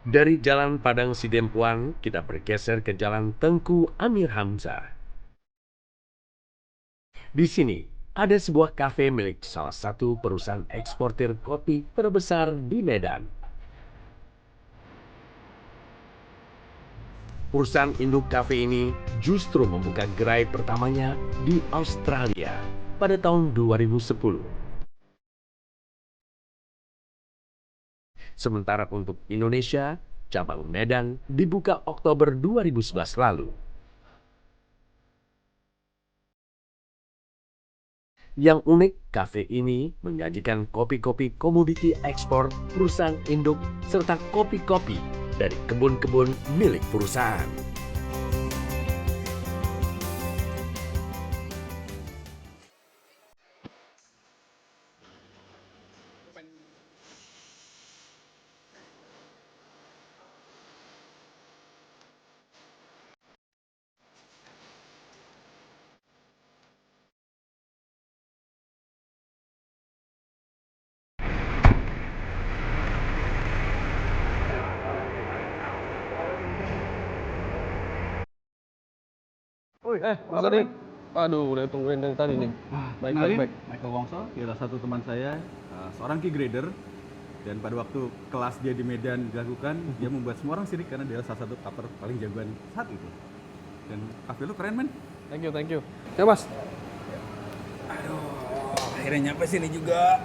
Dari Jalan Padang Sidempuan, kita bergeser ke Jalan Tengku Amir Hamzah. Di sini, ada sebuah kafe milik salah satu perusahaan eksportir kopi terbesar di Medan. Perusahaan induk kafe ini justru membuka gerai pertamanya di Australia pada tahun 2010. Sementara untuk Indonesia, cabang Medan dibuka Oktober 2011 lalu. Yang unik, kafe ini menyajikan kopi-kopi komoditi ekspor perusahaan induk serta kopi-kopi dari kebun-kebun milik perusahaan. Mas Doni. Aduh, udah tungguin dari tadi nih. Baik, Kenalin, baik. Michael Wongso, dia salah satu teman saya, seorang key grader. Dan pada waktu kelas dia di Medan dilakukan, dia membuat semua orang sirik karena dia salah satu kapper paling jagoan saat itu. Dan kafe lu keren, men. Thank you. Ya, Mas. Aduh, akhirnya nyampe sini juga.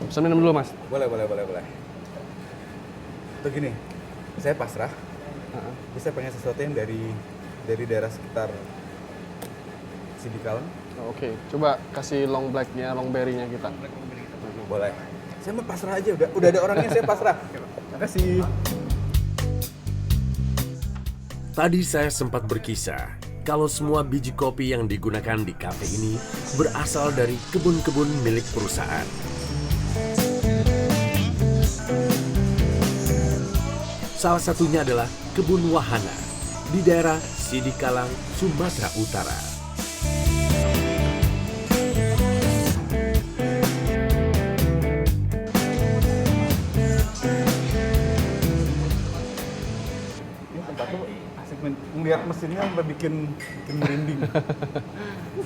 Pesan minum dulu, Mas. Boleh. Tuh gini, saya pasrah. Jadi saya pengen sesuatu yang dari daerah sekitar Sidikalang. Oke, coba kasih long black-nya, long berry-nya kita. Boleh. Saya mau pasrah aja, udah ada orangnya, saya pasrah. Makasih. Tadi saya sempat berkisah kalau semua biji kopi yang digunakan di kafe ini berasal dari kebun-kebun milik perusahaan. Salah satunya adalah kebun Wahana di daerah Sidikalang, Sumatera Utara. Ini tempat lu asik, men. Ngeliat mesinnya sampai bikin merinding.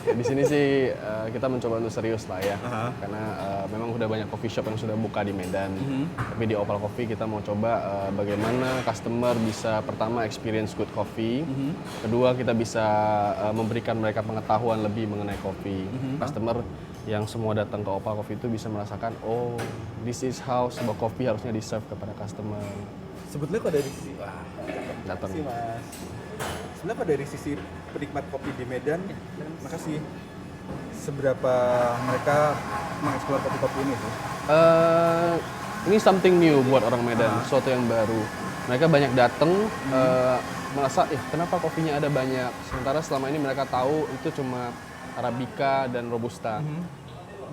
Di sini sih kita mencoba untuk serius lah ya. Aha. Karena memang udah banyak coffee shop yang sudah buka di Medan. Tapi di Opal Coffee kita mau coba bagaimana customer bisa pertama experience good coffee. Kedua kita bisa memberikan mereka pengetahuan lebih mengenai kopi. Customer yang semua datang ke Opal Coffee itu bisa merasakan, oh this is how sebuah kopi harusnya di-serve kepada customer. Sebetulnya kok dari sisi Datang. makasih, Mas. Sebenarnya kok dari sisi penikmat kopi di Medan, makasih. Seberapa mereka mengeksplor kopi-kopi ini sih? Ini something new buat orang Medan, sesuatu yang baru. Mereka banyak datang merasa, kenapa kopinya ada banyak? Sementara selama ini mereka tahu itu cuma Arabica dan Robusta.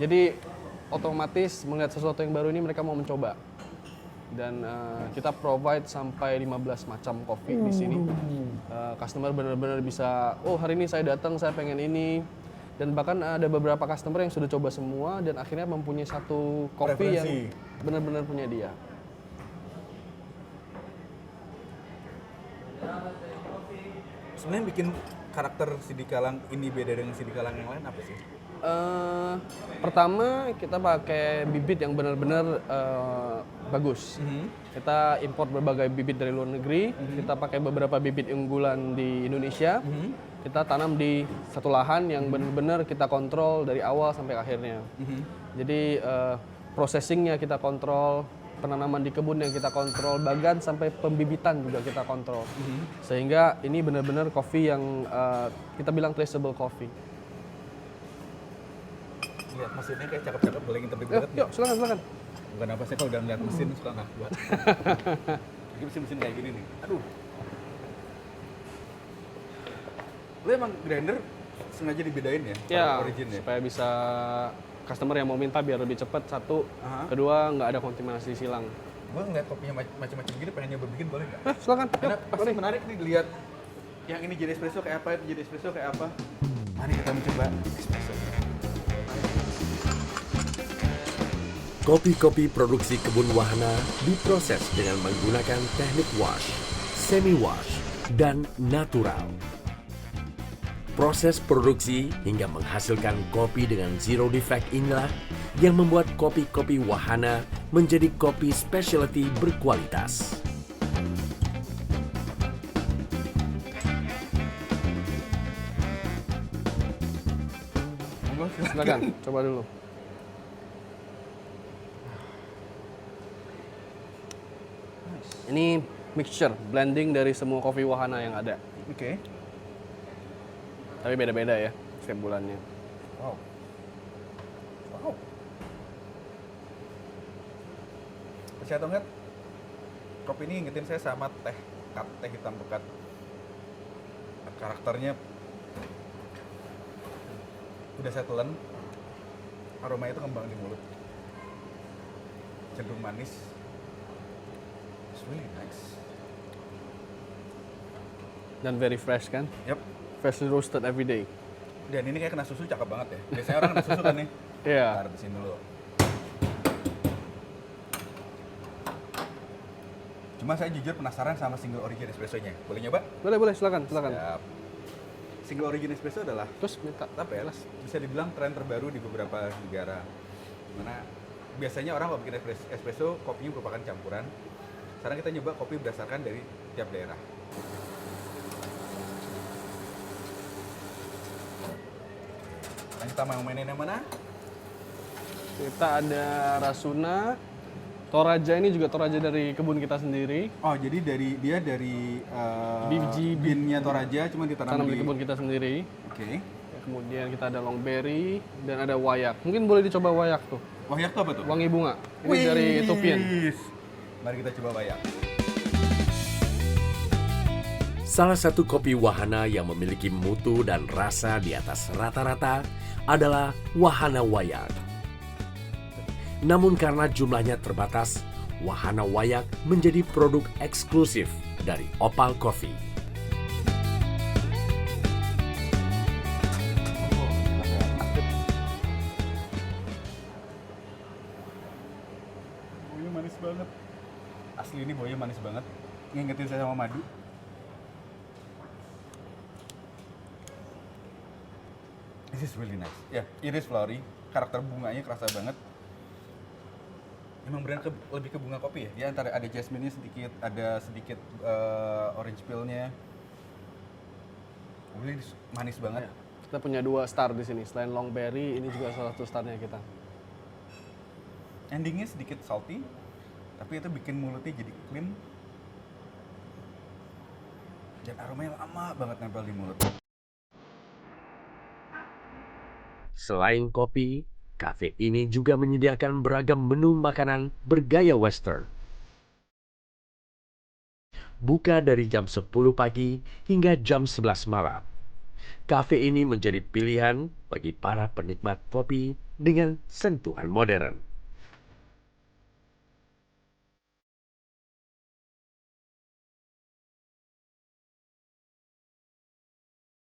Jadi otomatis melihat sesuatu yang baru ini mereka mau mencoba. Dan kita provide sampai 15 macam kopi di sini. Customer benar-benar bisa, oh hari ini saya datang, saya pengen ini. Dan bahkan ada beberapa customer yang sudah coba semua dan akhirnya mempunyai satu kopi yang Preferensi. benar-benar punya dia. Sebenarnya bikin karakter Sidikalang ini beda dengan Sidikalang yang lain apa sih? Pertama kita pakai bibit yang benar-benar bagus. Kita import berbagai bibit dari luar negeri. Kita pakai beberapa bibit unggulan di Indonesia. Kita tanam di satu lahan yang benar-benar kita kontrol dari awal sampai akhirnya. Jadi processingnya kita kontrol, penanaman di kebun yang kita kontrol, bahkan sampai pembibitan juga kita kontrol. Sehingga ini benar-benar kopi yang kita bilang traceable coffee. Lihat mesinnya kayak cakep-cakep, boleh interview banget. Yuk, silakan. Bukan apa sih, kalau udah ngeliat mesin suka nggak kuat. Ini mesin-mesin kayak gini nih. Aduh. Lu emang grinder sengaja dibedain ya? Ya, Origin ya? supaya bisa customer yang mau minta biar lebih cepat, satu. Aha. Kedua, nggak ada kontaminasi silang. Gue ngeliat kopinya macam-macam gini, pengen nyoba bikin boleh nggak? Silakan. Karena pasti menarik nih dilihat yang ini jadi espresso kayak apa, itu jadi espresso kayak apa. Mari kita mencoba espresso. Kopi-kopi produksi kebun wahana diproses dengan menggunakan teknik wash, semi-wash, dan natural. Proses produksi hingga menghasilkan kopi dengan zero defect inilah yang membuat kopi-kopi wahana menjadi kopi specialty berkualitas. Silakan, coba dulu. Ini mixture, blending dari semua kopi wahana yang ada. Oke. Tapi beda-beda ya setiap bulannya. Wow. Wow. Percaya atau enggak, kopi ini ingetin saya sama teh hitam pekat. Karakternya udah saya telan, aromanya itu ngembang di mulut, cenderung manis. It's really nice. Dan very fresh kan? Yep. Freshly roasted every day. Dan ini kayak kena susu cakep banget ya. Biasanya orang kena susu kan nih. Iya. Ntar bersihin dulu. Cuma saya jujur penasaran sama single origin espressonya. Boleh nyoba? Boleh, silakan. Siap. Single origin espresso adalah Terus minta apa ya? Bisa dibilang tren terbaru di beberapa negara. Dimana biasanya orang kalau bikin espresso, kopinya merupakan campuran. Sekarang kita nyoba kopi berdasarkan dari tiap daerah. Nah, kita mau mainin yang mana? Kita ada Rasuna, Toraja ini juga Toraja dari kebun kita sendiri. Oh, jadi dia dari Biji binnya Toraja cuma ditanam Tanam di di kebun kita sendiri. Oke. Ya, kemudian kita ada Longberry dan ada Wayak. Mungkin boleh dicoba Wayak tuh. Wayak tuh apa tuh? Wangi bunga. Ini dari Ethiopian. Mari kita coba wayak. Salah satu kopi wahana yang memiliki mutu dan rasa di atas rata-rata adalah Wahana Wayak. Namun karena jumlahnya terbatas, Wahana Wayak menjadi produk eksklusif dari Opal Coffee. Baunya manis banget. Asli ini baunya manis banget. Ngingetin saya sama madu. This is really nice. Ya, iris flowery. Karakter bunganya kerasa banget. Emang brand lebih ke bunga kopi ya? Dia antara ada jasmine-nya sedikit, ada sedikit orange peel-nya. Really manis banget. Kita punya 2 star di sini. Selain Longberry, ini juga salah satu starnya kita. Endingnya sedikit salty, tapi itu bikin mulutnya jadi clean. Dan aromanya lama banget nempel di mulut. Selain kopi, kafe ini juga menyediakan beragam menu makanan bergaya western. Buka dari jam 10 pagi hingga jam 11 malam. Kafe ini menjadi pilihan bagi para penikmat kopi dengan sentuhan modern.